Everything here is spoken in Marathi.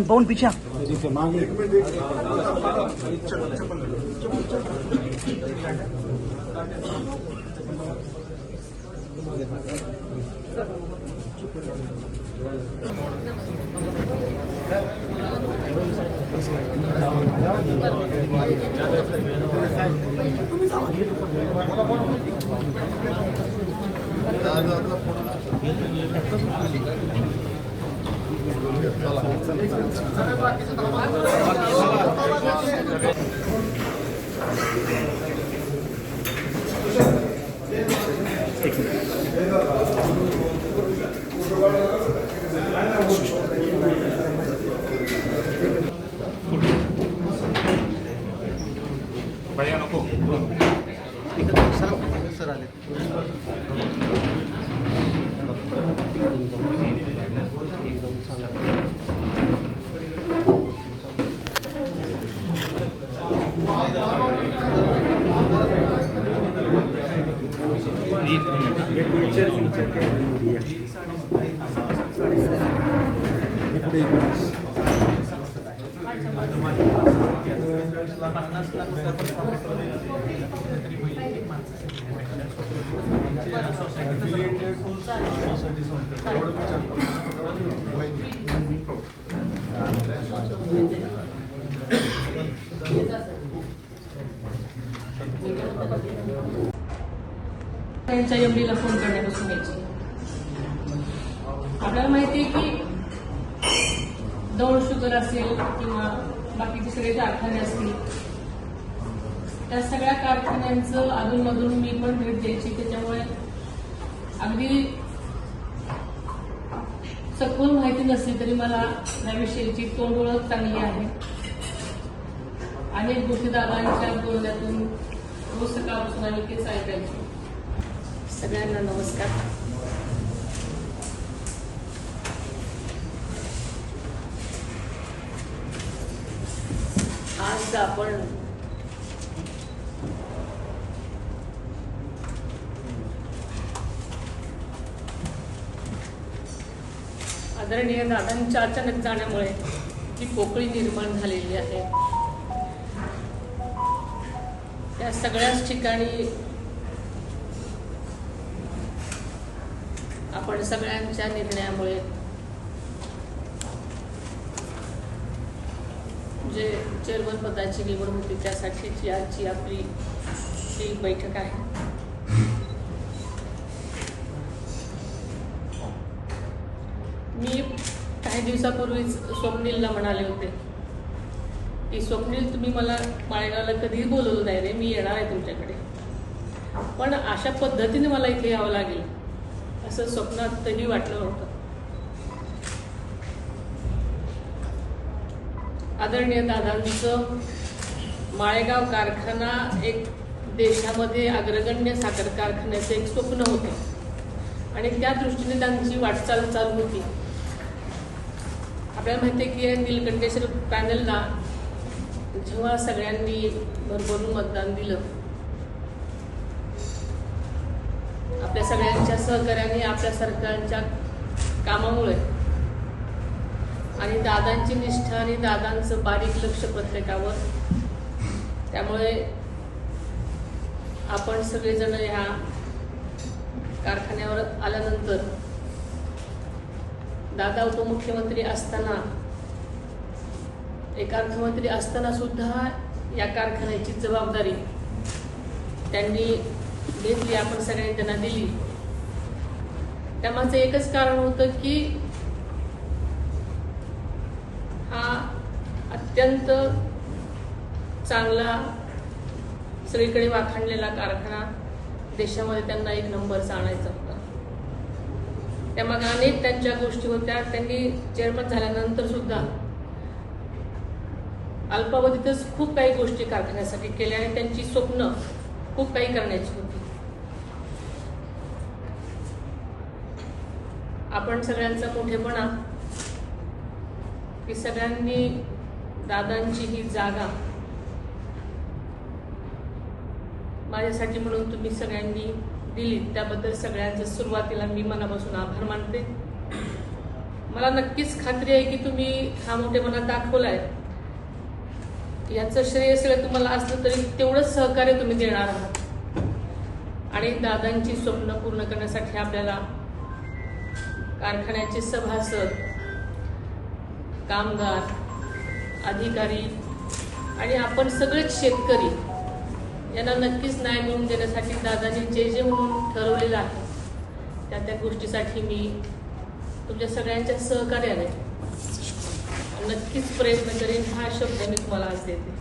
पवन पीछे भैया नको सर आले त्यांच्या एमडीला फोन करण्यापासून घ्यायची. आपल्याला माहिती आहे की दौड शुगर असेल किंवा बाकीचे सगळे कारखाने असतील त्या सगळ्या कारखान्यांचं अधूनमधून मी पण भेट द्यायची. त्याच्यामुळे अगदी सखोल माहिती नसली तरी मला त्याविषयीची तोंड ओळख चांगली आहे. अनेक गोष्टी दादांच्या बोलण्यातून रोज सकाळपासून आम्ही तेच ऐकायचो. सगळ्यांना नमस्कार. आज आपण आदरणीय दादांच्या अचानक जाण्यामुळे जी पोकळी निर्माण झालेली आहे त्या सगळ्याच ठिकाणी आपण सगळ्यांच्या निर्णयामुळे जे चेअरमन पदाची निवड होती त्यासाठीची आजची आपली ही बैठक आहे. मी काही दिवसापूर्वीच स्वप्नीलला म्हणाले होते की स्वप्नील तुम्ही मला माळेगावला कधीही बोलवलं नाही रे, मी येणार आहे तुमच्याकडे, पण अशा पद्धतीने मला इथे यावं लागेल असं स्वप्नातही वाटलं होतं. आदरणीय दादांचं माळेगाव कारखाना एक देशामध्ये अग्रगण्य साखर कारखान्याचं एक स्वप्न होते आणि त्या दृष्टीने त्यांची वाटचाल चालू होती. आपल्याला माहिती आहे की नीलकंठेश्वर पॅनलला जेव्हा सगळ्यांनी भरभरून मतदान दिलं, आपल्या सगळ्यांच्या सहकार्याने आपल्या सरकारच्या कामामुळे आणि दादांची निष्ठा आणि दादांचं बारीक लक्ष प्रत्येकावर, त्यामुळे आपण सगळेजण ह्या कारखान्यावर आल्यानंतर दादा उपमुख्यमंत्री असताना, एक अर्थमंत्री असताना सुद्धा या कारखान्याची जबाबदारी त्यांनी घेतली, आपण सगळ्यांनी त्यांना दिली. त्यामागचं एकच कारण होतं की हा अत्यंत चांगला सगळीकडे वाखाणलेला कारखाना देशामध्ये त्यांना एक नंबरचा आणायचा होता. त्यामागे अनेक त्यांच्या गोष्टी होत्या. त्यांनी चेअरमन झाल्यानंतर सुद्धा अल्पावधीतच खूप काही गोष्टी कारखान्यासाठी केल्या आणि त्यांची स्वप्न खूप काही करण्याची होती. आपण सगळ्यांचा मोठेपणा की सगळ्यांनी दादांची ही जागा माझ्यासाठी म्हणून तुम्ही सगळ्यांनी दिली, त्याबद्दल सगळ्यांचं सुरुवातीला मी मनापासून आभार मानते. मला नक्कीच खात्री आहे की तुम्ही हा मोठेपणा दाखवलाय. याचं श्रेय सगळं तुम्हाला असलं तरी तेवढंच सहकार्य तुम्ही देणार आहात. आणि दादांची स्वप्न पूर्ण करण्यासाठी आपल्याला कारखान्याचे सभासद, कामगार, अधिकारी आणि आपण सगळेच शेतकरी यांना नक्कीच न्याय मिळवून देण्यासाठी दादांनी जे जे म्हणून ठरवलेलं आहे त्या गोष्टीसाठी मी तुमच्या सगळ्यांच्या सहकार्याने नक्कीच प्रयत्न करेन. हा शब्द मी तुम्हाला आज देते.